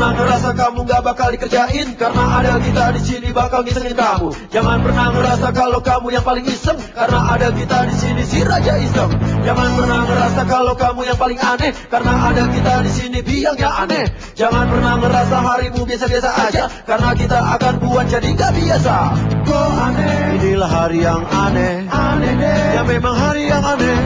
pernah ngerasa kamu gak bakal dikerjain, karena ada kita di sini bakal ngisengin kamu. Jangan pernah ngerasa kalau kamu yang paling iseng, karena ada kita di sini si Raja Iseng. Jangan pernah ngerasa kalau kamu yang paling aneh, karena ada kita di sini biangnya aneh. Jangan pernah ngerasa harimu biasa-biasa aja, karena kita akan buat jadi gak biasa. Kok aneh? Inilah hari yang aneh, aneh deh. Ya memang hari yang aneh.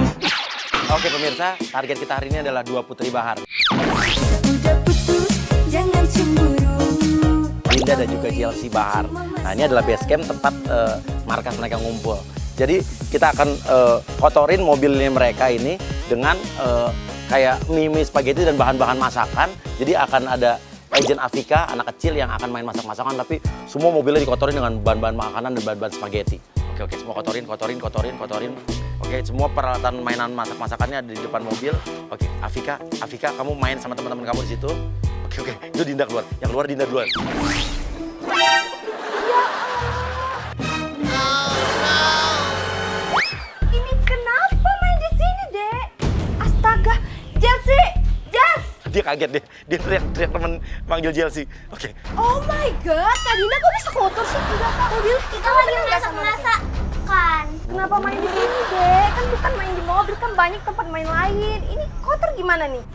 Oke pemirsa, target kita hari ini adalah 2 Putri Bahar. Udah putus, jangan cemburu. Dinda dan juga JLC Bahar. Nah ini adalah base camp tempat markas mereka ngumpul. Jadi kita akan kotorin mobilnya mereka ini dengan kayak mie spaghetti dan bahan-bahan masakan. Jadi akan ada agent Afika, anak kecil yang akan main masak-masakan, tapi semua mobilnya dikotorin dengan bahan-bahan makanan dan bahan-bahan spaghetti. Oke, semua kotorin. Oke, semua peralatan mainan masak-masakannya ada di depan mobil. Oke, Afika, kamu main sama teman-teman kamu di situ. Oke, itu Dinda keluar. Yang keluar Dinda duluan. Ini kenapa main di sini, Dek? Astaga, Jelsi, Jels. Dia kaget deh. Dia teriak teman manggil JLC. Oke. Oh my God, Kak Dinda kok bisa kotor sih? Tidak tahu mobil. Kita lagi masak-masak kan. Kenapa main di sini, Dek? Kan bukan main di mobil, kan banyak tempat main lain. Ini kotor gimana nih?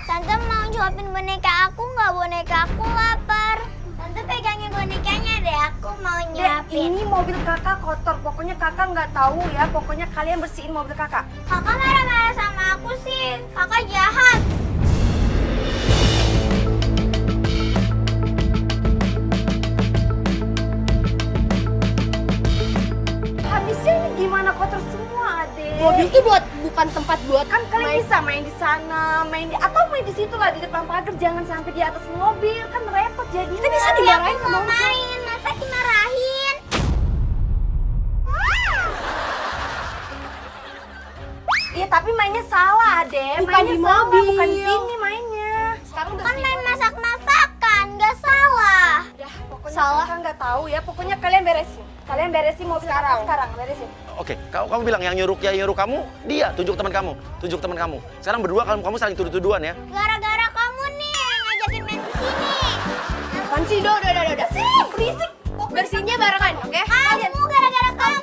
Tante mau suapin boneka aku nggak? Boneka aku lapar. Tante pegangin bonekanya deh, aku mau Dek, nyuapin. ini mobil kakak kotor. Pokoknya kakak nggak tahu ya. Pokoknya kalian bersihin mobil kakak. Kakak marah-marah sama aku sih. Kakak jahat. Habisnya ini gimana kotor semua, Adek? Mobil itu bukan tempat buat Kan kalian bisa main di sana, atau main di situ lah di depan pagar, jangan sampai di atas mobil, kan repot jadi. Kita bisa Tapi dimarahin aku mau main, masa dimarahin? Iya tapi mainnya salah, Ade. Bukan Mainnya di salah, mobil. bukan di sini mainnya. sekarang udah Kan main masak-masakan, nggak salah. Udah, pokoknya Salah. kakak nggak tahu ya. Pokoknya kalian beresin. Kalian beresin mobil sekarang, beresin. Oke, kamu bilang yang nyuruh kamu, dia tunjuk teman kamu. Sekarang berdua kamu saling tuduh-tuduhan ya. Gara-gara kamu nih yang ngajakin main di sini. apaan sih? Udah. Berisik. Bersihnya barengan, oke? Kamu gara-gara kamu.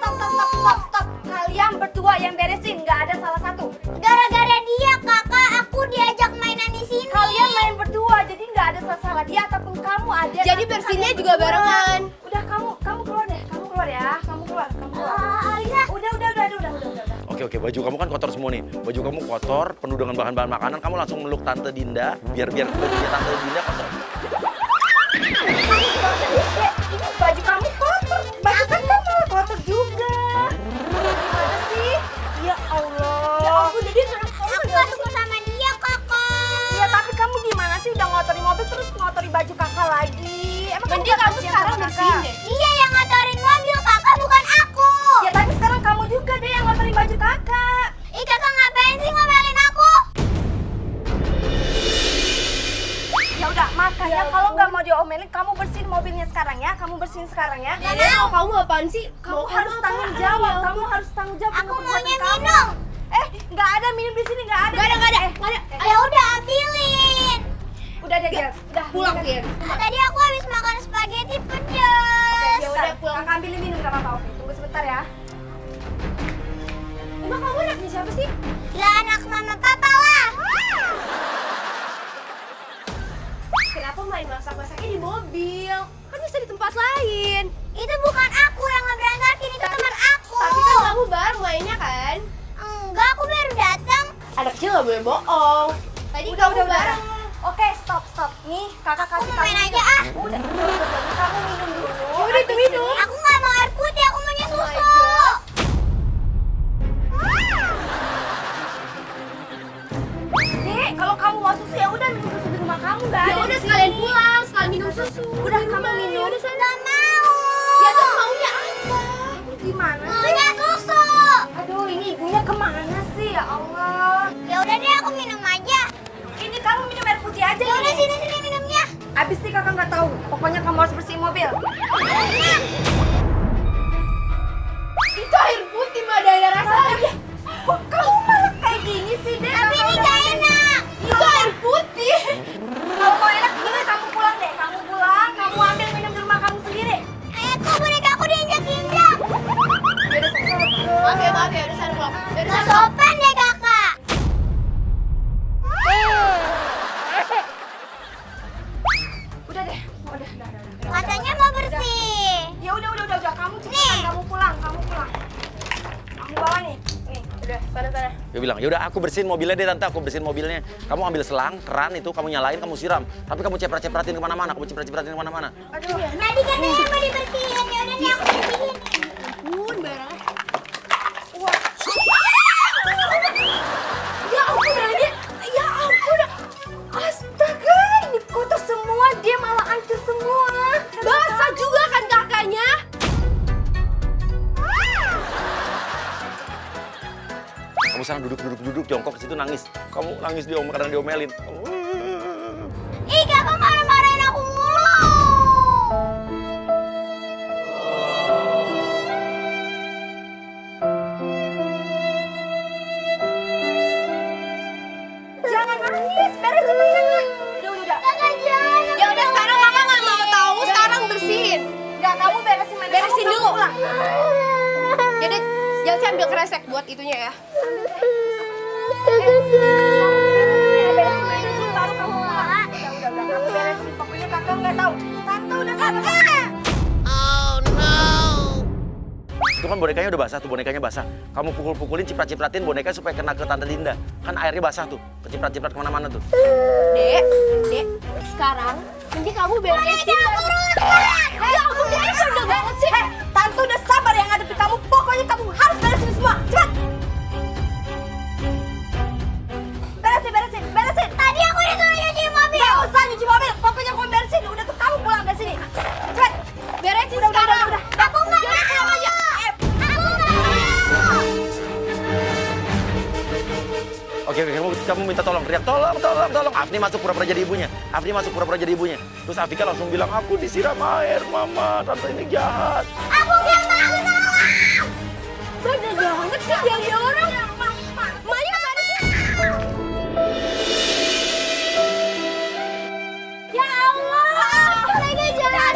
Stop. Kalian berdua yang beresin, nggak ada salah satu. Gara-gara dia, kakak, aku diajak mainan di sini. Kalian main berdua, jadi nggak ada salah dia ataupun kamu ada. Jadi bersihnya juga barengan. Udah kamu keluar deh, kamu keluar ya, kamu keluar. Alisa. Udah. Oke, baju kamu kan kotor semua nih. Baju kamu kotor, penuh dengan bahan-bahan makanan. Kamu langsung meluk Tante Dinda, biar bajunya Tante Dinda kotor. Ini baju kamu kotor, baju kan kamu kotor juga. Gimana sih? Ya Allah. Aku gak suka sama dia, kakak. Ya tapi kamu gimana sih udah ngotori mobil terus ngotori baju kakak lagi? Emang Mending nggak kamu kasihan sekarang sama bersihin kakak? deh. Dia yang ngotorin mobil, kakak, bukan aku. Ya tapi sekarang kamu juga deh yang ngotori baju kakak. Ih, kakak ngapain sih ngomelin aku? Ya udah makanya kalau nggak mau diomelin kamu bersihin mobilnya sekarang ya. Kamu bersihin sekarang ya. Dede, kamu apaan sih? Kamu Mau harus apa? tanggung jawab. Kamu harus tanggung jawab. Aku dengan maunya perbuatan kamu. minum. Nggak ada minum di sini, nggak ada. Nggak ada. Ya udah, ambilin. Udah deh, Gel. Udah Pulang, udah. Gel. Tadi aku habis makan spaghetti pedas. Ya udah pulang. Kakak ambilin minum nggak apa-apa. Oke, tunggu sebentar ya. Emang kamu anaknya siapa sih? Lah, anak mama papa lah. Kenapa main masak-masaknya di mobil? Kan bisa di tempat lain. Itu bukan aku yang ngeberantakin, itu teman aku. Tapi kan kamu baru mainnya kan? Enggak, aku baru datang. Anak kecil nggak boleh bohong. Tadi kamu bareng. Oke, stop. Nih, kakak Aku kasih mau main kamu aja ah. Udah, kamu minum dulu. Ya udah itu minum. Aku nggak mau air putih, aku maunya Oh my susu. Dek, kalau kamu mau susu ya udah minum susu di rumah kamu, nggak Ya ada udah di sekalian sini. pulang, sekalian minum susu. Udah kamu minum. Udah sana. Nggak mau. Ya tuh maunya apa? Gimana sih? Maunya susu. Aduh, ini ibunya kemana sih ya Allah? Ya udah deh, aku minum aja. Ini kamu minum air putih aja Ya udah, nih. sini minumnya. Abis nih kakak nggak tahu. Pokoknya kamu harus bersihin mobil. Enak. Itu air putih mah ada rasanya. Kok kamu malah kayak gini sih, Dek? Tapi ini nggak enak. Itu air putih. Dia bilang, yaudah aku bersihin mobilnya deh tante, aku bersihin mobilnya. Kamu ambil selang, keran itu, kamu nyalain, kamu siram. Tapi kamu ceprat-cepratin kemana-mana, tadi katanya yang mau dibersihin, ya udah nih aku bersihin. Ampun, barangnya. Wah. Ya ampun, Nadia. Ya ampun. Astaga, ini kotor semua. Dia malah hancur semua. Basah juga kan kakaknya? Kamu sekarang duduk, jongkok ke situ nangis. Kamu nangis karena diomelin. Ih, kakak marah-marahin aku mulu. Jangan nangis, beresin mainannya. Udah. Kakak jangan. Ya udah sekarang mama nggak mau tahu, sekarang bersihin. Nggak, kamu beresin mainan. Beresin dulu. Jadi, jangan sih ambil kresek buat itunya ya. Beresin mainan dulu baru kamu pulang. Udah, kamu beresin. Pokoknya kakak nggak tahu. Tante udah sana. Itu kan bonekanya udah basah tuh, bonekanya basah. Kamu pukul-pukulin, ciprat-cipratin bonekanya supaya kena ke Tante Dinda. Kan airnya basah tuh, keciprat-ciprat kemana-mana tuh. Dek, sekarang nanti kamu beresin. Ya ampun, Dek, udah banget sih. Tante udah sabar yang ngadepi kamu. Pokoknya kamu harus beresin semua. Cepat. Beresin. Tadi aku disuruh nyuci mobil. Gak usah nyuci mobil. Pokoknya kamu beresin. Udah tuh kamu pulang dari sini. Cepat. Beresin sekarang. Udah. Aku nggak mau. Aku nggak mau. Oke, kamu minta tolong, teriak tolong. Afni masuk pura-pura jadi ibunya. Terus Afika langsung bilang, aku disiram air, mama, tante ini jahat. Aku nggak mau tolong. Bener banget sih dia orang. Maya mana sih? Ya Allah, mereka jahat.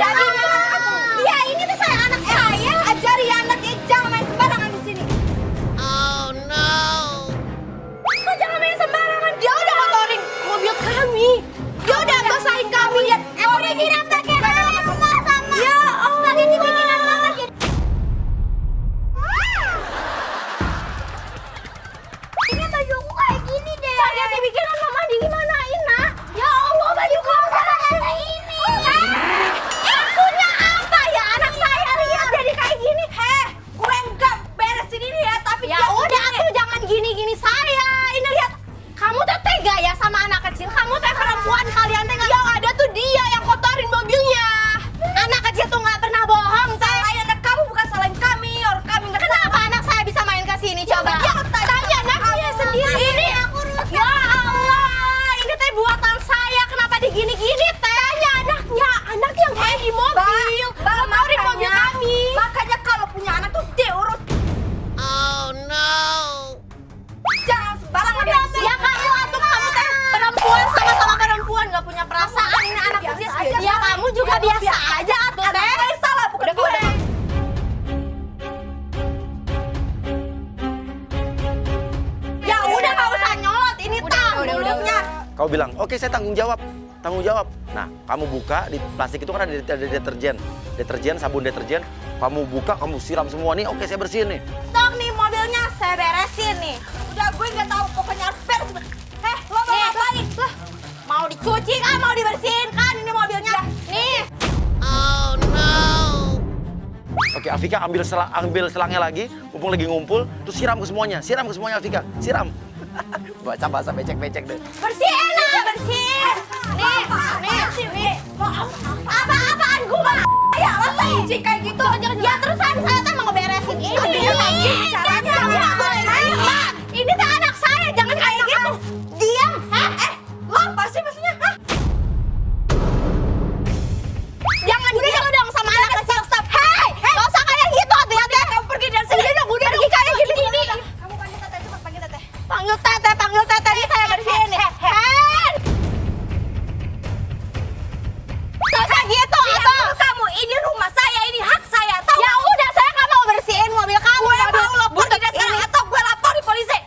Iya, ini tuh saya anak saya. Ajari anaknya jangan main sembarangan di sini. Kok jangan main sembarangan? Dia udah ngotorin mobil kami. Dia udah basahin kami. Lihat, Aku disiram pakai air rumah sama. ya Allah. Pakai bikinan mama jadi. Ini bajuku kayak gini deh. Tadi bikinan mama digimanain, nak? Ya Allah, baju kamu kayak ini. Maksudnya apa ya? Anak saya lihat jadi kayak gini. Gue enggak beresin ini ya, tapi ya udah aku jangan gini-gini saya. Ini lihat, kamu tuh tega ya sama anak kecil. Kamu tuh perempuan, kalian tega. Yang ada tuh dia yang kotorin mobilnya. Anak kecil tuh nggak pernah bohong. Salahin anak kamu bukan salahin kami. Orang kami nggak. Kenapa anak saya bisa main ke sini coba? Ya, tanya anak saya sendiri. Ini ya Allah, ini teh buatan saya. Kenapa digini-gini teh? Tanya anaknya, anak yang main di mobil. Kotorin mobil kami. Makanya kalau punya anak tuh diurus. Jangan sembarangan ya. Ya kamu kamu teh perempuan sama-sama perempuan nggak punya perasaan. Ini anak kecil. Ya kamu juga biasa aja atuh teh. Anak salah bukan gue. Ya udah nggak usah nyolot. Ini udah punya. Kau bilang, oke saya tanggung jawab. Nah, kamu buka, di plastik itu kan ada deterjen, sabun deterjen. Kamu buka, kamu siram semua nih, oke saya bersihin nih. Stok nih mobilnya saya beresin nih. Udah gue nggak tahu pokoknya harus beres. Lo mau ngapain? Mau dicuci kan? Mau dibersihin kan ini mobilnya? Nih. Oke, Afika ambil selangnya lagi, mumpung lagi ngumpul, terus siram ke semuanya Afika, siram. Baca bahasa becek-becek deh. Bersihin lah, bersihin. Nih. Apa-apaan gue ya masa cuci kayak gitu? Ya terus saya tuh mau ngeberesin ini. Caranya ini tuh anak saya, jangan kayak gitu. Diam. Lo apa sih maksudnya? Jangan gitu dong sama anak kecil. Stop. Hei, gak usah kayak gitu. Hati-hati. Kamu pergi dari sini dong. Udah pergi kayak gini. Kamu panggil teteh, cepat panggil teteh. Panggil teteh. Ini saya bersihin nih. Gak usah gitu, atau kamu ini rumah saya, ini hak saya. Tahu? Ya udah, saya nggak mau bersihin mobil kamu. Gue mau lo pergi dari sini atau gue lapor di polisi.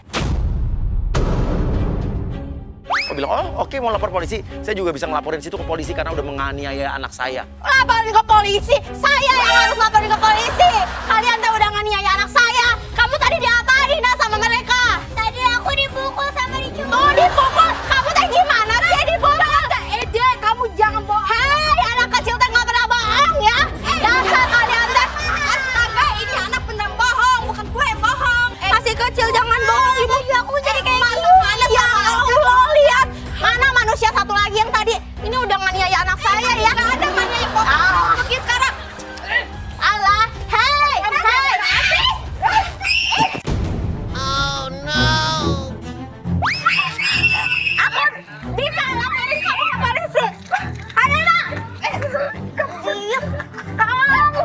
Kau bilang, oh oke mau lapor polisi. Saya juga bisa ngelaporin situ ke polisi karena udah menganiaya anak saya. Laporin ke polisi? Saya yang harus laporin ke polisi. Kalian tuh udah nganiaya anak saya. Kamu tadi diapain sama mereka? Tadi aku Oh, dipukul. Kamu teh gimana sih dipukul? Ede, kamu jangan bohong. Hei, anak kecil teh nggak pernah bohong ya. Dasar kalian teh. Astaga, ini anak bener bohong, bukan gue yang bohong. Masih kecil jangan bohong. Ibu aku jadi kayak gini. Mana ya Allah, lihat. Mana manusia satu lagi yang tadi? Ini udah nganiaya anak saya ya. Nggak ada maniaya kok. Pergi sekarang. Allah, hei, hei. Aku bisa laporin kamu ke polisi. Adela! Kecil! Kamu!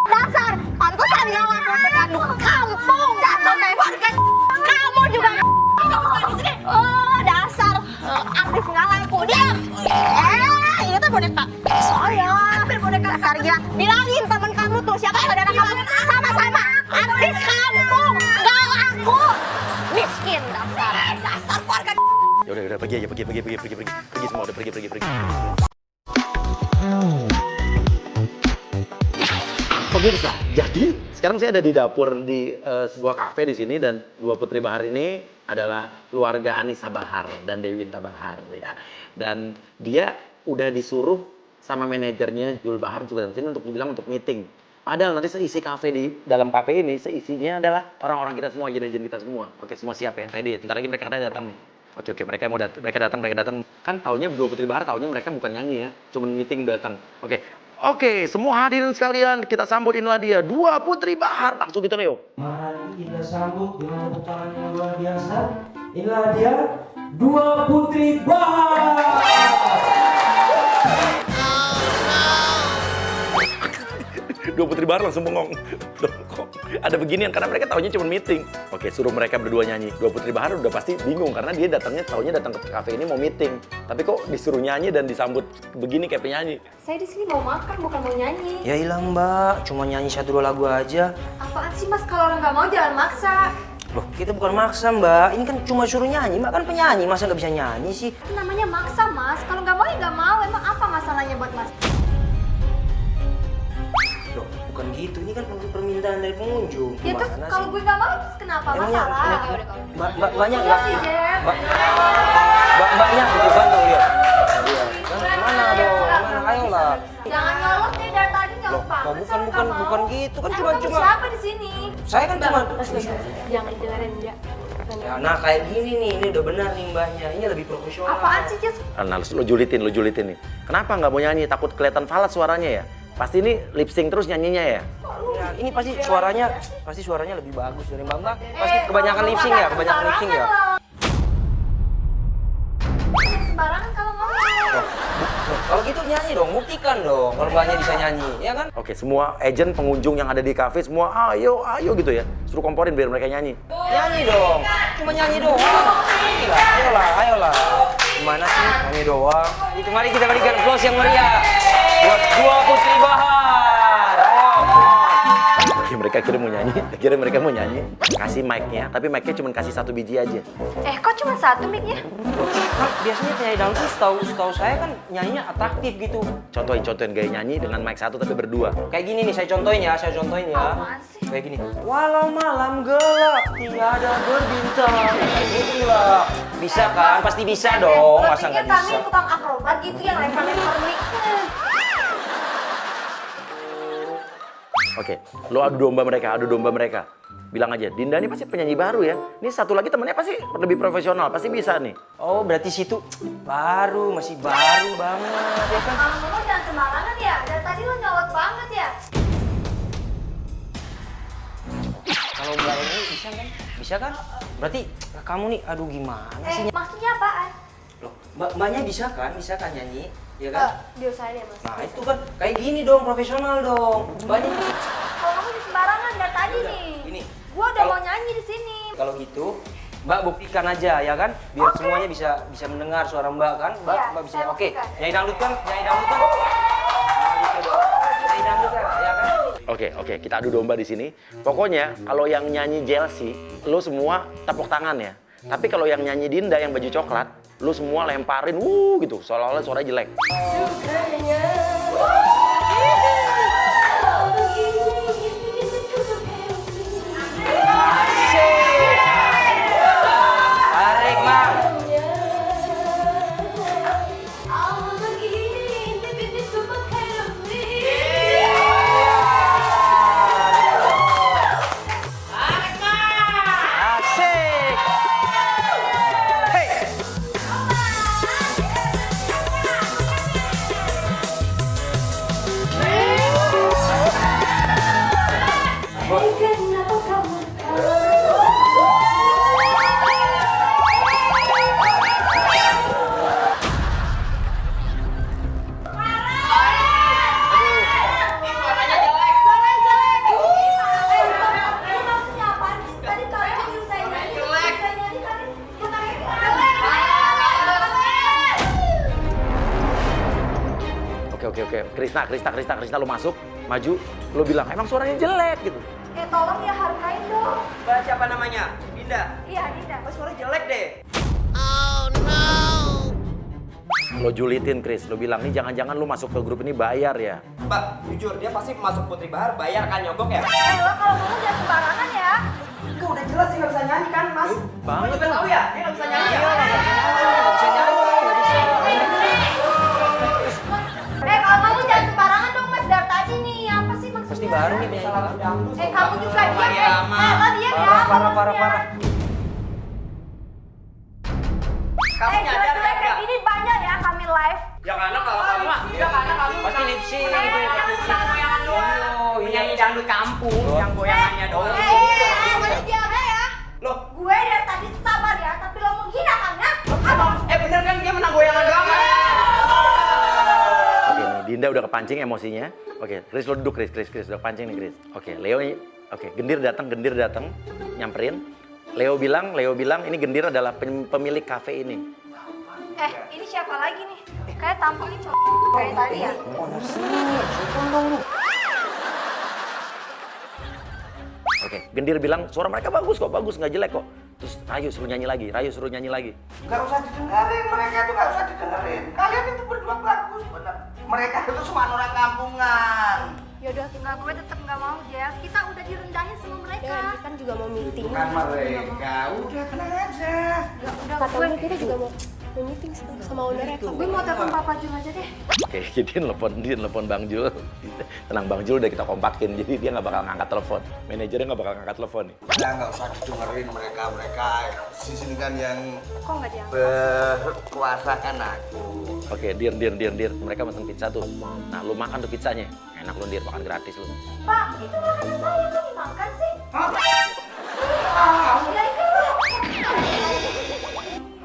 Dasar! Pantesan nyawa beranduk kampung! Dasar warga! Kamu juga oh, dasar! Artis nggak laku! Diam! Ini tuh boneka saya! Ambil boneka dasar gila! Bilangin temen kamu tuh, siapa saudara kamu? Sama-sama! Artis kampung! Nggak laku! Miskin dasar! Dasar warga! Ya udah pergi aja, pergi semua, udah pergi. Pemirsa, jadi sekarang saya ada di dapur di sebuah kafe di sini dan dua putri Bahar ini adalah keluarga Anissa Bahar dan Dewinta Bahar ya. Dan dia udah disuruh sama manajernya Jul Bahar juga sini untuk bilang untuk meeting. Padahal nanti seisi kafe di dalam kafe ini seisinya adalah orang-orang kita semua, agen-agen kita semua. Oke, semua siap ya, ready. Bentar lagi mereka datang nih. Oke, mereka datang. Kan taunya dua putri Bahar, taunya mereka bukan nyanyi ya, cuman meeting datang. Oke, semua hadirin sekalian, kita sambut inilah dia, dua putri Bahar. Langsung kita Leo. Mari kita sambut dengan tepuk tangan yang luar biasa. Inilah dia, dua putri Bahar. Dua putri Bahar langsung bengong. Loh, kok ada beginian karena mereka taunya cuma meeting. Oke, suruh mereka berdua nyanyi. Dua putri Bahar udah pasti bingung karena dia taunya datang ke kafe ini mau meeting. Tapi kok disuruh nyanyi dan disambut begini kayak penyanyi. Saya di sini mau makan, bukan mau nyanyi. Ya hilang mbak, cuma nyanyi 1-2 lagu aja. Apaan sih mas, kalau orang nggak mau jangan maksa. Loh, kita bukan maksa mbak, ini kan cuma suruh nyanyi. Mbak kan penyanyi, masa nggak bisa nyanyi sih? Itu namanya maksa mas, kalau nggak mau ya nggak mau. Emang apa masalahnya buat mas? Loh, bukan gitu, ini kan permintaan dari pengunjung. Ya terus Gimana kalau sih? gue nggak mau, terus kenapa? Emangnya- Masalah. Mbaknya Iya nggak? sih, Jen. Mbaknya gitu kan tuh lihat. Mana dong, mana, ayolah. Jangan nyolot deh dari tadi Loh, nyolot banget. bukan gitu, kan Emang kamu cuma. siapa di sini? Saya kan cuma. Jangan dengerin dia. Ya, nah kayak gini nih, ini udah benar nih mbaknya. Ini lebih profesional. Apaan sih Jess? Nah, lo julitin nih. Kenapa nggak mau nyanyi? Takut kelihatan falas suaranya ya? Pasti ini lip sync terus nyanyinya ya? Ya, ini pasti suaranya lebih bagus dari Mbak. Pasti kebanyakan lip sync ya, Sembarangan kalau ngomong. Kalau gitu nyanyi dong, buktikan dong kalau Mbaknya bisa nyanyi, ya kan? Oke, semua agent pengunjung yang ada di kafe semua ayo gitu ya. Suruh komporin biar mereka nyanyi. Nyanyi dong, cuma nyanyi doang. Gila, ayolah. Gimana sih, nyanyi doang. Itu mari kita berikan applause yang meriah buat dua putri Bahar. Ayo. Oke, mereka kira mereka mau nyanyi. Kasih mic-nya, tapi mic-nya cuma kasih 1 biji aja. Kok cuma 1 mic-nya? Kan biasanya penyanyi dangdut tuh setahu saya kan nyanyinya atraktif gitu. Contohin gaya nyanyi dengan mic 1 tapi berdua. Kayak gini nih, saya contohin ya. Apaan sih? Kayak gini. Walau malam gelap, tiada berbintang. Kayak gitu lah. Bisa kan? Pasti bisa dong. Lo Masa pikir nggak kami bisa? tukang akrobat gitu yang lempar-lempar mic-nya? Oke, lo adu domba mereka. Bilang aja, Dinda ini pasti penyanyi baru ya. Ini satu lagi temennya pasti lebih profesional, pasti bisa nih. Oh, berarti situ masih baru banget ya kan? Kalau ngomong jangan sembarangan ya, dari tadi lo nyolot banget ya. Kalau Mbak ini bisa kan? Bisa kan? Berarti kamu nih, aduh gimana sih? Maksudnya apaan? Loh, Mbaknya bisa kan nyanyi? Ya kan? Diusahain ya mas. Nah itu kan kayak gini dong, profesional dong. Mbaknya Kalau ngomong sembarangan dari tadi nih. Gini. Gua udah mau nyanyi di sini. kalau gitu Mbak buktikan aja ya kan, biar semuanya bisa mendengar suara Mbak kan, Mbak, Iya, Mbak bisa. saya Oke, buktikan. nyanyi dangdut kan? Nah, gitu dong. Nyanyi dangdut kan, ya kan? Oke, kita adu domba di sini. Pokoknya kalau yang nyanyi Jelsi, lo semua tepuk tangan ya. Tapi kalau yang nyanyi Dinda yang baju coklat, lo semua lemparin gitu, seolah-olah suaranya jelek. Tarik, Bang. Oke. Krisna lo masuk, maju, lo bilang emang suaranya jelek gitu. Tolong ya hargain dong. Mbak siapa namanya? Dinda. Iya, Dinda. Oh, suara jelek deh. Lo julitin Kris, lo bilang nih jangan-jangan lo masuk ke grup ini bayar ya. Mbak, jujur dia pasti masuk Putri Bahar bayar kan nyogok ya? Lo kalau ngomong jangan sembarangan ya. Enggak udah jelas sih nggak bisa nyanyi kan Mas? Banget. Juga tahu ya, dia nggak bisa nyanyi. Iya, nggak bisa nyanyi. Kalau kamu jangan sembarangan dong Mas, dari tadi nih apa sih maksudnya? Pasti baru nih penyanyi. Kamu juga diam Iya, ya. Lo diam ya. Parah. Kamu nyadar Jelek-jelek nggak? kayak gini banyak ya kami live. Ya karena kalau kamu pasti lip sync gitu ya. Goyangan doang. Penyanyi dangdut kampung yang goyangannya doang. Mana diamnya ya? Loh, Gue dari tadi sabar ya, tapi lo menghina kan ya? bener kan dia menang goyangan doang kan? Oke nih, Dinda udah kepancing emosinya. Oke, Kris lo duduk Kris udah kepancing nih Kris. Oke, Leo nih, oke, Gendir datang, nyamperin. Leo bilang ini Gendir adalah pemilik kafe ini. Ini siapa lagi nih? Kayak tampangnya kayak tadi ya? Oke, Gendir bilang suara mereka bagus, nggak jelek kok. Terus Rayu suruh nyanyi lagi. Gak usah didengerin, mereka itu gak usah didengerin. Kalian itu berdua bagus, bener. Mereka itu cuma orang kampungan. Yaudah, tinggal gue tetap nggak mau ya. Kita udah direndahin sama mereka. Dan kan juga mau meeting. Bukan mereka, udah tenang aja. Katanya kita juga mau meeting sama ownernya. Gue mau telepon Papa Jun aja deh. Oke, jadi telepon Bang Jul. Tenang, Bang Jul udah kita kompakin, jadi dia nggak bakal ngangkat telepon. Manajernya nggak bakal ngangkat telepon nih. Udah gak usah didengerin mereka. Di sini kan yang Kok nggak diangkat? berkuasa kan aku. Oke, Dir. Mereka pesen pizza tuh. Nah, lu makan tuh pizzanya. Enak lu, Dir, makan gratis lu. Pak, itu makanan saya kok dimakan sih? Ya itu.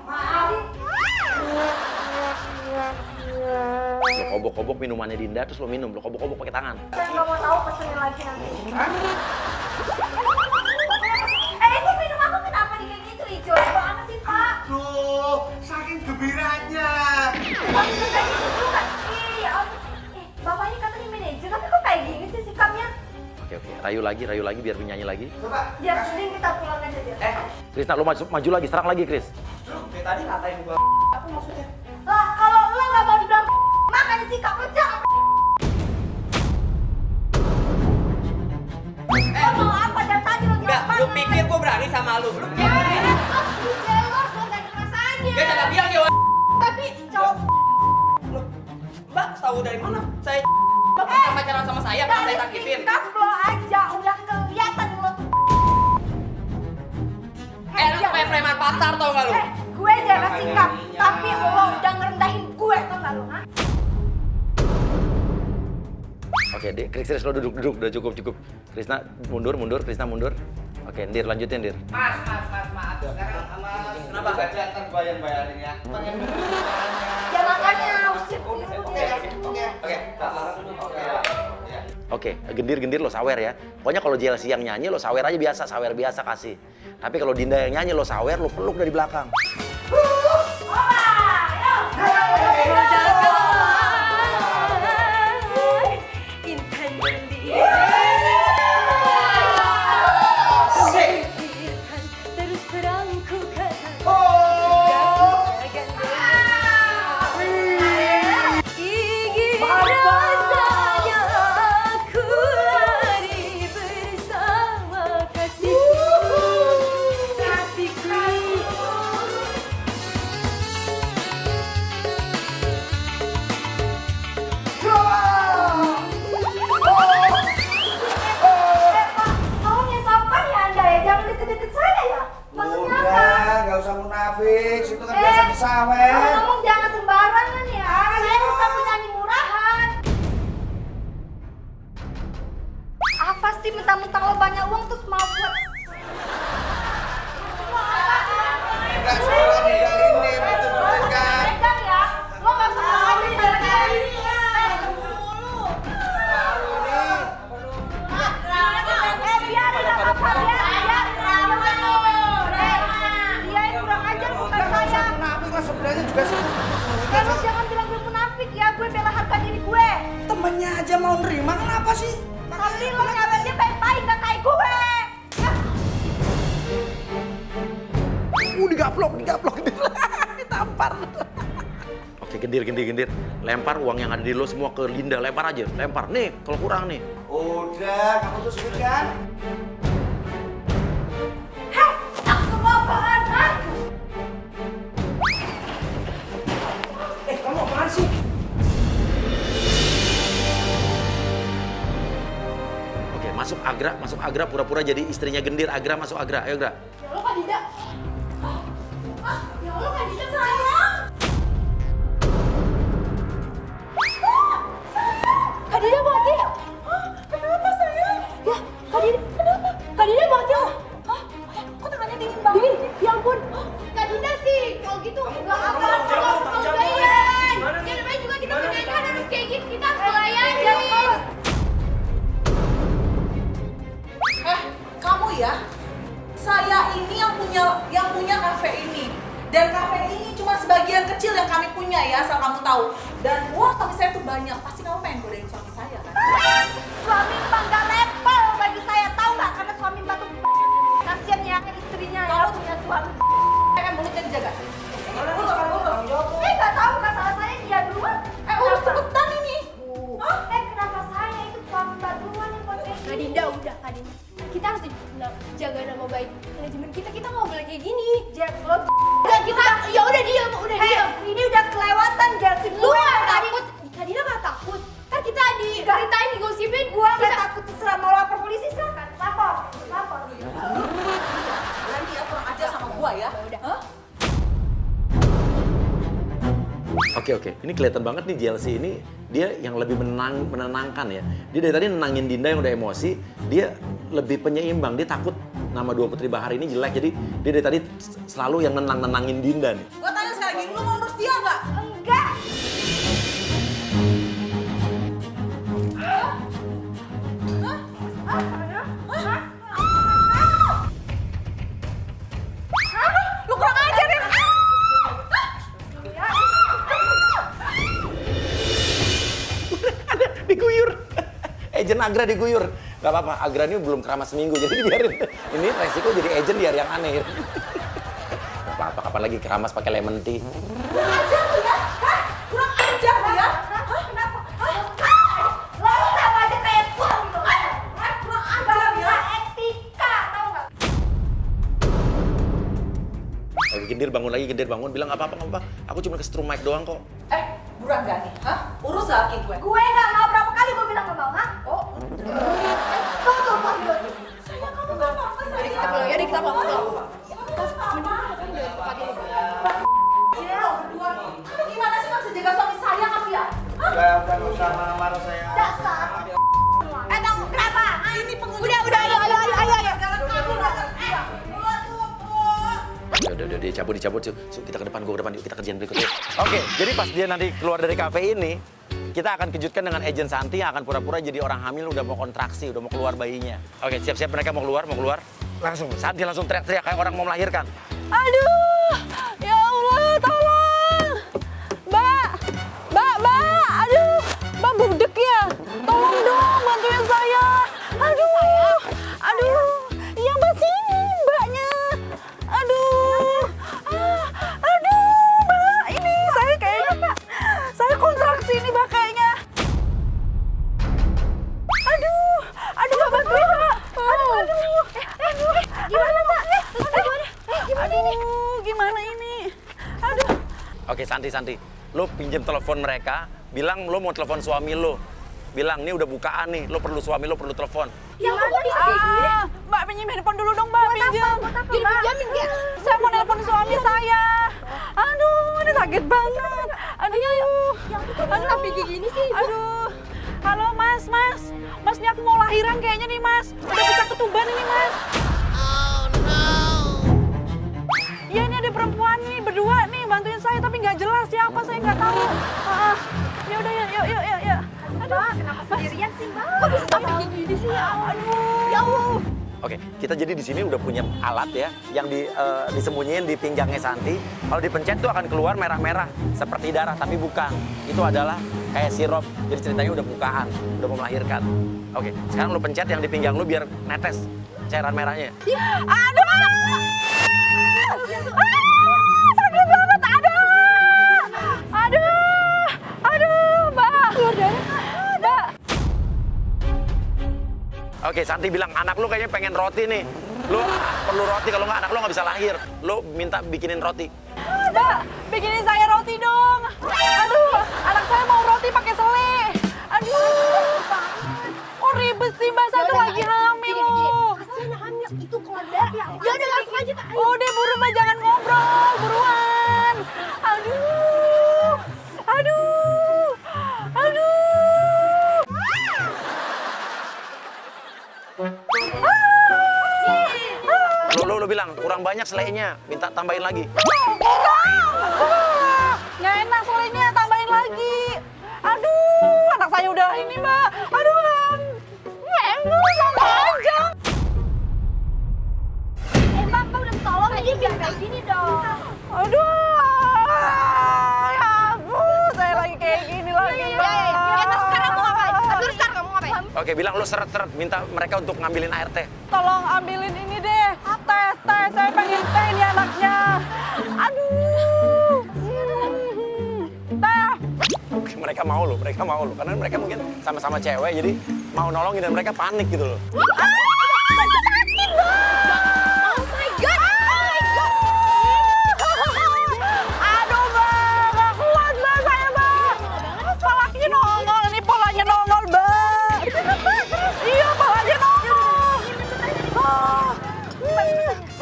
Maaf. Lu kobok-kobok minumannya Dinda, terus lu minum. Lu kobok-kobok pakai tangan. Saya nggak mau tahu pesennya lagi nanti. Itu minum aku kenapa di kayak gitu? Hijau banget sih, Pak. Tuh, saking gembiranya. Pak, itu kayak gitu juga. Iya, Bapak ini katanya manajer, tapi kok kayak gini sih sikapnya? Oke, rayu lagi biar nyanyi lagi. Coba. Biar sendiri kita pulang aja dia. Krisna, lu maju lagi, serang lagi, Kris. Dari tadi ngatain gua. Apa maksudnya? Lah, kalau lo nggak mau dibilang makanya sikap lo jangan. Lo mau apa dari tadi lo Enggak, jawab? lu pikir gua berani sama lu? Lu pikir? Lu jelas lo gak ada rasanya. Dia kagak bilang dia. Tapi cowok Loh, Mbak tahu dari mana? Saya Mbak pernah pacaran sama saya, pernah saya sakitin. sikap lo aja udah kelihatan lo tuh. Lu kayak preman pasar tau gak lu? Gue jaga sikap, tapi lo udah ngerendahin gue tau gak lo? Hah? Oke, Kris, lo duduk, udah cukup. Krisna mundur, Krisna mundur. Oke, Dir, lanjutin, Dir. Mas, maaf. Sekarang sama kenapa gak jangan bayarin ya? Pengen Ya makanya usir dulu dia. Oke, Gendir lo sawer ya. Pokoknya kalau JLC yang nyanyi, lo sawer aja biasa, sawer biasa kasih. Tapi kalau Dinda yang nyanyi, lo sawer, lo peluk dari belakang. Intan Dendi terus terang ku katakan ingin rasanya aku lari bersama kasihku. Tolong yang sabar ya Anda ya, jangan deket-deket saya ya. Maksudnya apa? Udah, gak usah munafik. Itu kan biasa Kalau disawer. ngomong jangan sembarangan ya. Saya bukan penyanyi murahan. Apa sih mentang-mentang lo banyak uang terus mau buat? Gak suka ini, betul mereka. Pegang ya. Lo nggak usah ngomongin saya ini ya. Biarin lah Bapak, biarin. Dia yang kurang ajar bukan Gak usah saya. munafik lah, sebenarnya juga sih. gendir. Lempar uang yang ada di lo semua ke Linda, lempar aja, lempar. Nih, kalau kurang nih. Udah, kamu tuh sweet kan? Kamu apaan sih? Oke, masuk Agra pura-pura jadi istrinya gendir. Agra masuk Agra, ayo Agra. Ya Allah Kak Dinda. Ya Allah Kak Dinda sayang. Kak Dinda mati. Kenapa sayang? Ya Kak Dinda kenapa? Kak Dinda mati. Kok tangannya dingin banget? Dingin? Ya ampun. Kak Dinda sih kalau gitu nggak akan udayan. Ya namanya juga kita pernikahan harus kayak gitu, kita harus melayani. Kamu ya, saya ini yang punya kafe ini, dan kafe ini cuma sebagian kecil yang kami punya ya, asal kamu tahu. Dan uang suami saya tuh banyak, pasti kamu pengen godain suami saya kan? Suami Mbak nggak level bagi saya, tahu nggak? Karena suami Mbak tuh kasian ya istrinya ya punya suami. Mulutnya dijaga. Nggak tahu nggak salah saya dia duluan. Urus cepetan ini. Kenapa saya itu suami Mbak duluan yang buat kayak Kak Dinda, udah Kak Dinda. Kita harus jaga nama baik manajemen kita nggak boleh kayak gini. Jack lo udah kita Ya udah diam, ini udah kelewatan Jack. Lu nggak takut? Kak Dinda nggak takut. Kan kita diceritain, digosipin. Gua nggak takut, terserah mau lapor polisi silakan. Lapor. Nanti ya kurang ajar sama gua ya. Hah? Oke. Ini kelihatan banget nih JLC ini dia yang lebih menenangkan ya. Dia dari tadi nenangin Dinda yang udah emosi, dia lebih penyeimbang. Dia takut nama Dua Putri Bahar ini jelek, jadi dia dari tadi selalu yang nenangin Dinda nih. Gua tanya sekali lagi, lu mau urus dia nggak? Enggak. Lu kurang ajar ya? Diguyur. Agent Agra diguyur. Gak apa-apa, Agra ini belum keramas seminggu, jadi biarin. Ini resiko jadi agent biar yang aneh. Gak apa-apa, kapan lagi keramas pakai lemon tea. Kurang ajar lu ya? Hah? Kurang ajar lu ya? Hah? Kenapa? Lo sama aja kayak buang gitu. Kurang ajar ya? Etika, tau nggak? Oke, Gendir bangun. Bilang gak apa-apa. Aku cuma kesetrum mic doang kok. Buruan gak nih? Hah? Urus laki gue. Gue nggak mau, berapa kali gue bilang nggak mau, ha? Oh, Sayang kamu nggak apa-apa, sayang. Kita pulang, yaudah kita pulang. Kamu gimana sih nggak bisa jaga suami saya kamu ya? Hah? Udah nggak usah marah-marah saya. Dasar. Tahu kenapa? Ini pengunjung. Udah, ayo. Jalan kamu Udah, dicabut. Yuk, kita ke depan, gue ke depan. Yuk, kita kerjaan berikutnya. Oke, jadi pas dia nanti keluar dari kafe ini, kita akan kejutkan dengan agent Santi yang akan pura-pura jadi orang hamil, udah mau kontraksi, udah mau keluar bayinya. Oke, siap-siap mereka mau keluar. Langsung, Santi langsung teriak-teriak kayak orang mau melahirkan. Aduh, ya Allah, tolong. Mbak, aduh, Mbak budek ya. Tolong dong, bantuin saya. Aduh, iya Mbak sini, Mbaknya. Aduh, Mbak, ini saya kayaknya Mbak, saya kontraksi ini Mbak kayaknya. Aduh, Mbak bantuin Mbak. Gimana Mbak? Gimana ini? Gimana ini? Aduh. Oke, Santi. Lo pinjem telepon mereka, bilang lo mau telepon suami lo. Bilang, nih udah bukaan nih, lo perlu suami lo perlu telepon. Ya kok bisa kayak gini? Mbak pinjem handphone dulu dong Mbak, pinjem. Jadi pinjamin ya? Saya mau nelpon suami saya. Aduh, ini sakit banget. Aduh. Sampai kayak gini sih. Aduh. Halo Mas, ini aku mau lahiran kayaknya nih Mas. Udah bisa ketuban ini Mas. Oh no. Ya ini ada perempuan nih, berdua nih bantuin saya tapi nggak jelas siapa, saya nggak tahu. Ya udah yuk. Mbak, kenapa sendirian sih, Mbak? Kok bisa sampai kayak gini sih? Aduh. Ya Allah. Oke, kita jadi di sini udah punya alat ya yang disembunyiin di pinggangnya Santi. Kalau dipencet tuh akan keluar merah-merah seperti darah, tapi bukan. Itu adalah kayak sirup. Jadi ceritanya udah bukaan, udah mau melahirkan. Oke, sekarang lu pencet yang di pinggang lu biar netes cairan merahnya. Aduh. Sakit banget, aduh. Oke, Santi bilang anak lu kayaknya pengen roti nih. Lu perlu roti, kalau nggak anak lu nggak bisa lahir. Lu minta bikinin roti. Mbak, bikinin saya roti dong. Aduh, anak saya mau roti pakai sele. Aduh, kok ribet sih Mbak, saya tuh lagi hamil loh. Kasihan hamil itu keluarga. Ya udah langsung aja Pak. Oh deh, buru Mbak, jangan ngobrol, buruan. Aduh, aduh, aduh. Lu bilang kurang banyak selainya, minta tambahin lagi. Nggak enak selainya, tambahin lagi. Aduh, anak saya udah ini Mbak. Aduh, enak sama aja. Mbak udah tolong aja biar kayak gini dong. Aduh, ya ampun, saya lagi kayak gini lagi Mbak. Sekarang mau ngapain? Terus sekarang kamu ngapain? Oke, bilang lu seret-seret, minta mereka untuk ngambilin air teh. Tolong ambilin ini deh, teh, saya pengen teh ini anaknya. Aduh, teh. Oke, mereka mau loh, karena mereka mungkin sama-sama cewek, jadi mau nolongin dan mereka panik gitu loh. Sakit Bang. Oh my god. Aduh Mbak, gak kuat Mbak saya Mbak. Palanya nongol, ini polanya nongol Mbak. Iya, palanya nongol.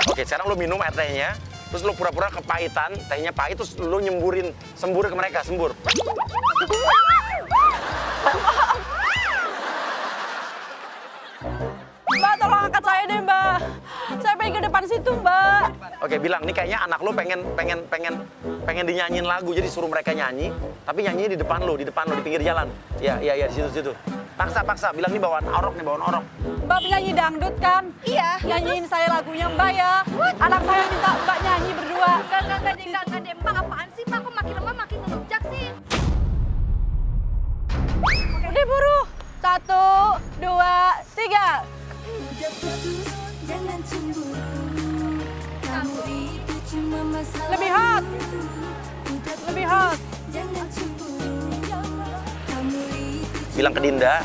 Oke, sekarang lu minum air tehnya, terus lu pura-pura kepahitan, tehnya pahit, terus lu sembur ke mereka, sembur. Mbak, tolong angkat saya deh Mbak. Saya pengen ke depan situ Mbak. Oke, bilang nih kayaknya anak lu pengen dinyanyiin lagu, jadi suruh mereka nyanyi, tapi nyanyinya di depan lu, di pinggir jalan. Iya, di situ. Paksa, bilang nih bawaan orok. Mbak penyanyi dangdut kan? Iya. Nyanyiin saya lagunya Mbak ya. Anak saya minta Mbak nyanyi berdua. Enggak deh. Mbak apaan sih Mbak? Kok makin lemah makin ngelunjak sih? Udah buru. 1, 2, 3. Lebih hot. Bilang ke Dinda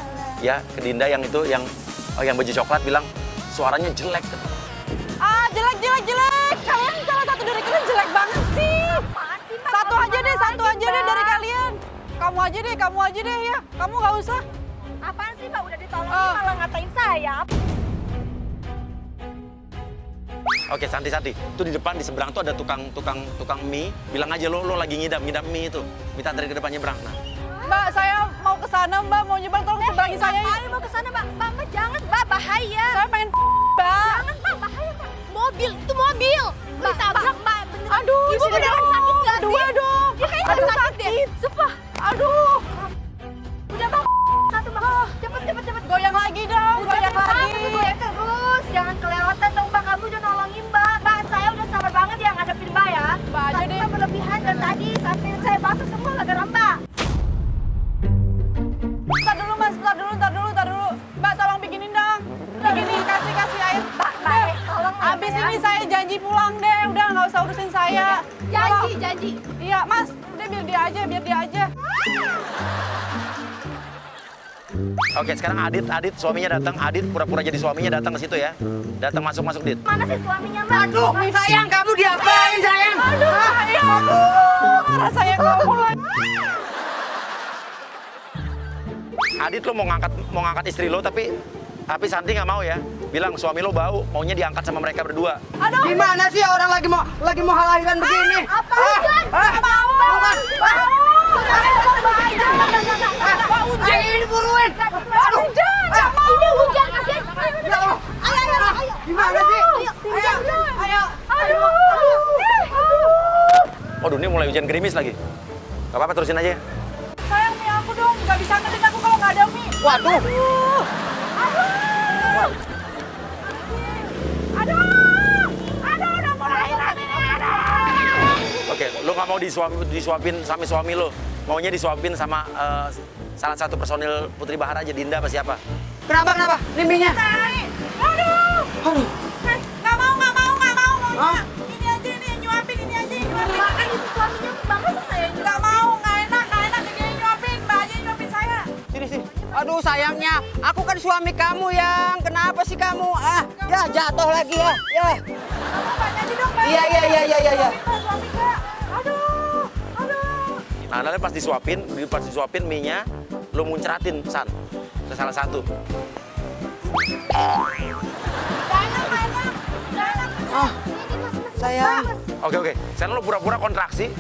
yang itu yang baju coklat, bilang suaranya jelek. Jelek. Kalian salah satu dari kalian jelek banget sih. Satu aja deh dari kalian. Kamu aja deh ya. Kamu nggak usah. Apaan sih Mbak? Udah ditolongin malah ngatain saya. Oke, Santi. Itu di depan di seberang tuh ada tukang mie. Bilang aja lo lagi ngidam mie itu. Minta dari ke depannya nyebrang. Nah. Mbak, saya mau ke sana Mbak, mau nyebrang, tolong seberangi saya. Ngapain mau ke sana Mbak? Mbak jangan Mbak, bahaya. Saya pengen Mbak. Jangan Mbak, bahaya Mbak. Itu mobil. Ditabrak Mbak. Aduh, Ibu beneran sakit nggak sih? Dua dong. Ya kayaknya sakit deh. Sumpah. Aduh. Udah Bang. Satu Bang. Cepet. Goyang lagi dong, goyang lagi. Goyang terus. Jangan kelewatan dong Mbak. Kamu udah nolongin Mbak. Mbak, saya udah sabar banget ya ngadepin Mbak ya. Mbak aja deh. Mbak berlebihan dan tadi sampai saya basah semua gara-gara Mbak. Ntar dulu. Mbak, tolong bikinin dong. Bikinin, kasih air. Mbak, tolong. Abis ini saya janji pulang deh. Udah, nggak usah urusin saya. Janji. Iya, Mas. Udah, biar dia aja. Oke, sekarang Adit suaminya datang. Adit pura-pura jadi suaminya datang ke situ ya. Datang masuk Dit. Mana sih suaminya Mbak? Aduh, sayang, kamu diapain sayang? Aduh, marah saya kamu lagi. Adit lo mau ngangkat istri lo, tapi Santi nggak mau ya. Bilang suami lo bau, maunya diangkat sama mereka berdua. Aduh. Gimana sih orang lagi mau hal-halan begini? Apaan? Pak Ujan. Ini buruin. Aduh. Ini hujan kasihan. Ayo. Gimana sih? Ayo. Waduh, ini mulai hujan gerimis lagi. Gak apa-apa, terusin aja. Sayang, mie aku dong. Gak bisa ngetin aku kalau nggak ada mie. Waduh. Aduh, udah mulai lagi nih. Oke, lo nggak mau disuapin sama suami lo. Maunya disuapin sama salah satu personil Putri Bahar aja, Dinda apa siapa? Kenapa? Limbinya. Aduh. Nggak mau. Hah? Ini aja, nyuapin. Makan itu suaminya banget saya. Nggak mau, nggak enak. Dia nyuapin, Mbak aja nyuapin saya. Sini. Aduh. Aduh sayangnya, aku kan suami kamu yang. Kenapa sih kamu? Ah, ya jatuh lagi ya. Ya. Iya. Nah, nanti pas disuapin mie-nya, lu muncratin San ke salah satu. Sayang. Oke. Sekarang lu pura-pura kontraksi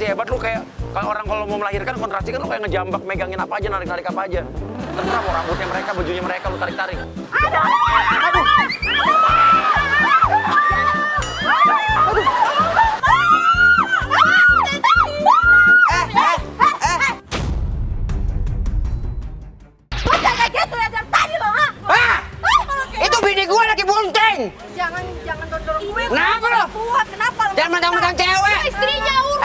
hebat lu kayak kalau orang kalau mau melahirkan kontraksi kan lu kayak ngejambak megangin apa aja, narik apa aja. Terserah mau rambutnya mereka, bajunya mereka lu tarik-tarik. Lo jangan gitu ya dari tadi lo, ha? Itu bini gue lagi bunting. Jangan dorong gue. Kenapa lo? Kuat, kenapa lo? Jangan mentang-mentang cewek. Istrinya urus.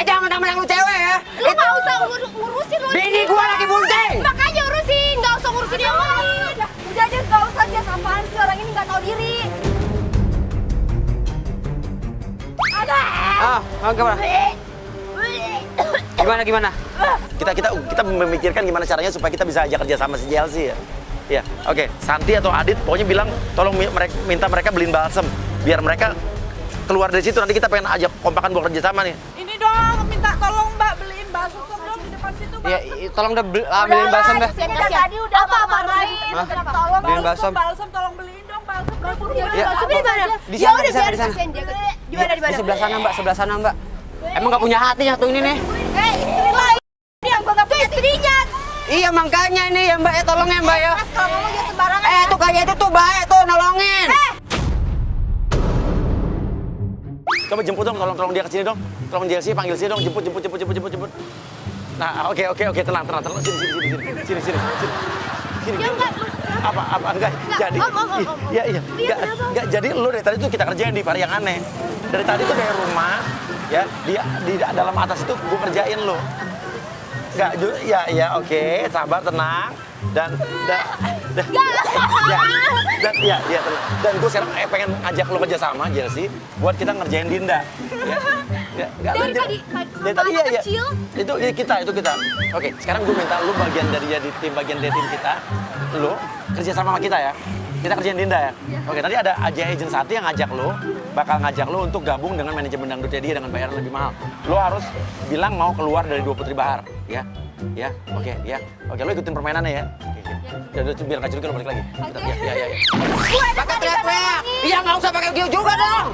Jangan mentang-mentang lu cewek ya. Lu nggak usah urusin lo. Bini gue lagi bunting. Makanya urusin, nggak usah ngurusin yang lain. Udah aja, nggak usah dia apaan sih, orang ini nggak tahu diri. Gimana? Kita memikirkan gimana caranya supaya kita bisa ajak kerja sama si JLC ya. Ya, oke. Santi atau Adit pokoknya bilang tolong minta mereka beliin balsem biar mereka keluar dari situ. Nanti kita pengen ajak kompakan buat kerja sama nih. Ini dong, minta tolong Mbak beliin bakso sop dong di depan situ. Iya, tolong udah ambilin balsam dah. Tadi udah apa lagi? Tolong Beliin balsam. tolong beliin dong balsam. Ya, Balsamnya di mana? Di Ya sana, udah di sana, biar di sana. kasihan dia. Di Di sebelah sana, Mbak. Emang nggak punya hati satu ini nih? Istri lo ini yang gua nggak punya istrinya. Iya, makanya ini ya, Mbak. Tolong ya, Mbak ya. Mas kalau ngomong jangan sembarangan. Tuh kayak itu tuh baik tuh nolongin. Coba jemput dong, tolong dia ke sini dong. Tolong JLC panggil sini dong, jemput. Nah, oke, tenang. Sini. Apa enggak? Jadi iya. Enggak jadi lu dari tadi tuh kita kerjain di hari yang aneh. Dari tadi tuh dari rumah ya, di dalam atas itu gua kerjain lu. Enggak, ya oke, sabar, tenang. Dan dan gue sekarang pengen ajak lo kerja sama JLC buat kita ngerjain Dinda. Dari tadi iya. kecil. Itu kita. Oke, sekarang gue minta lu bagian dari bagian dari tim kita. Lu kerja sama kita ya. Kita kerjain Dinda ya. Oke, nanti ada aja agent satu yang bakal ngajak lo untuk gabung dengan manajemen dangdutnya dia dengan bayaran lebih mahal. Lo harus bilang mau keluar dari Dua Putri Bahar, ya. Oke, lo ikutin permainannya ya. Udah, biar nggak curiga lo balik lagi. Ya. Pakai teriak-teriak. Iya, nggak usah pakai giu juga dong.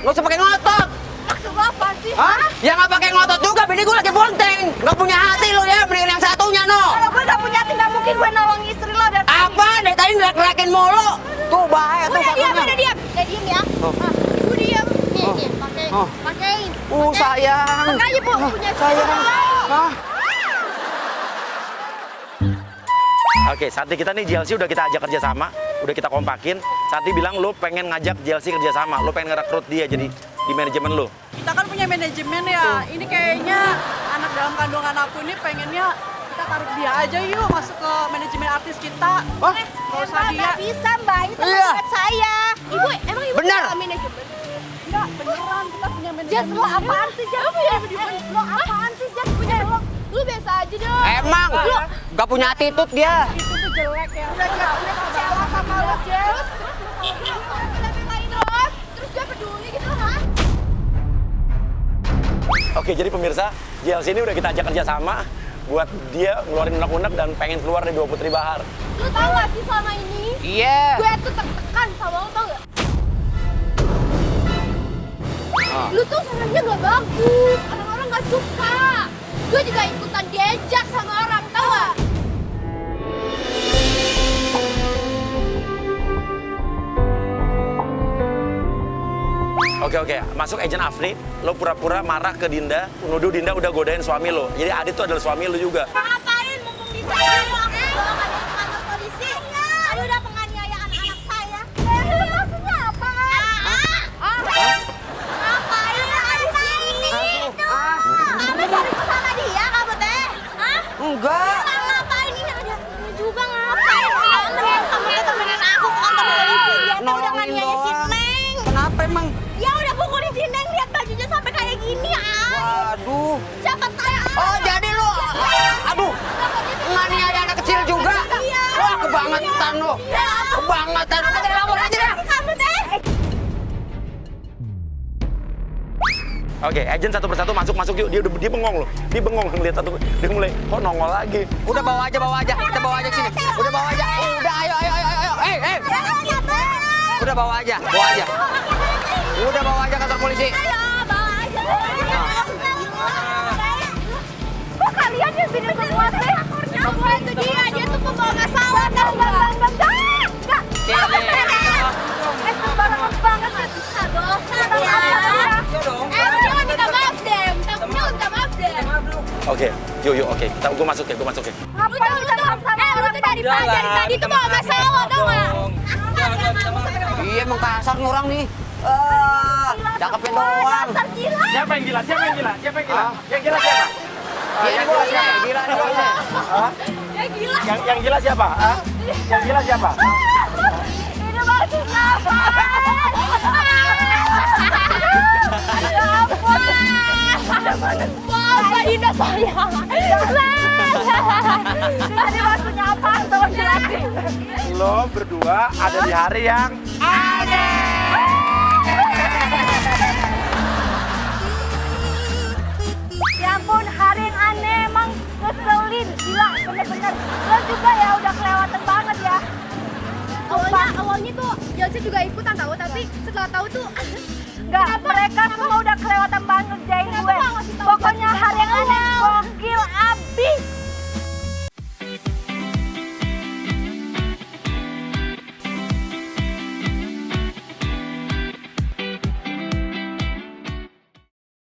Nggak usah pakai ngotot. Maksud lo apa sih? Hah? Ya nggak pakai ngotot juga, bini gue lagi bunting. Nggak punya hati lo ya, beli yang satunya no. Kalau gue nggak punya hati, nggak mungkin gue nolong istri lo dan Apa? Dari tadi ngerak-ngerakin mulu. Tuh bahaya tuh satunya. Udah diam ya. Ibu diam. Nih, pakein. Sayang. Makanya Bu punya Sayang. Oke, Santi kita nih JLC udah kita ajak kerja sama, udah kita kompakin. Santi bilang lo pengen ngajak JLC kerja sama, lo pengen ngerekrut dia jadi di manajemen lo. Kita kan punya manajemen ya. Ini kayaknya anak dalam kandungan aku ini pengennya kita taruh dia aja yuk masuk ke manajemen artis kita. Nggak usah dia. Nggak bisa Mbak, itu Iya. tempat saya. Ibu, emang ibu Benar. punya manajemen? Enggak, beneran kita punya manajemen. Jas, lo apaan sih Jas? Lo apaan sih Jas? Punya lo? Lu biasa aja dong. Emang nggak punya attitude dia. Itu tuh jelek ya. Udah kecewa sama lo Jas. Terus terus dia peduli gitu ha? Oke, jadi pemirsa, JLC ini udah kita ajak kerja sama buat dia ngeluarin unek-unek dan pengen keluar dari Dua Putri Bahar. Lu tau gak sih selama ini? Iya. Gue tuh tertekan sama lo, tau gak? Lu tuh sarannya gak bagus, orang-orang gak suka. Gue juga ikutan diajak sama orang, tau gak? Oke, masuk agent Afri, lo pura-pura marah ke Dinda, nuduh Dinda udah godain suami lo. Jadi Adit tuh adalah suami lo juga. Ngapain mumpung di sana? Lo ada di kantor polisi? Ada udah penganiayaan anak saya. Maksudnya apa? Ngapain ada di sini? Kamu selingkuh sama dia, kamu teh? Enggak. Ngapain ini ada juga ngapain? Kamu teh temenin aku ke kantor polisi. Dia tuh udah nganiaya si Neng. Kenapa emang? Ya udah pukulin si Neng, lihat bajunya sampai kayak gini. Waduh. Siapa tanya? Oh, jadi lu Kebangetan lo. Kebangetan. Ada lapor aja dah. Kamu teh. Oke, agent satu persatu masuk yuk. Dia bengong loh. Dia bengong ngeliat satu. Dia mulai kok nongol lagi. Udah bawa aja. Kita bawa aja sini. Udah bawa aja. Udah ayo. Udah bawa aja. Udah bawa aja kantor polisi. Kok kalian yang sini semua sih? Semua itu dia tuh pembawa masalah. Enggak. Sembarangan banget sih. Bisa dong. Jangan minta maaf deh. Minta maaf deh. Oke, yuk, oke. Gue masuk ya. Ngapain minta maaf sama lu tuh dari tadi tuh bawa masalah tau nggak? Iya emang kasar nih orang nih. Cakepin doang. Siapa yang gila? Yang gila siapa? Ini bosnya, gila nih bosnya. Ya gila. Yang gila siapa? Yang gila siapa? Ini maksudnya apa? Ya ampun. Bapak Dinda saya. Tadi maksudnya apa? Tolong jelasin. Lo berdua ada di hari yang Ya ampun, hari yang aneh emang ngeselin. Gila, bener-bener. Lo juga ya udah kelewatan banget ya. Awalnya tuh Jelsi juga ikutan tahu, tapi setelah tahu tuh enggak, mereka semua udah kelewatan banget ngerjain gue. Pokoknya hari yang aneh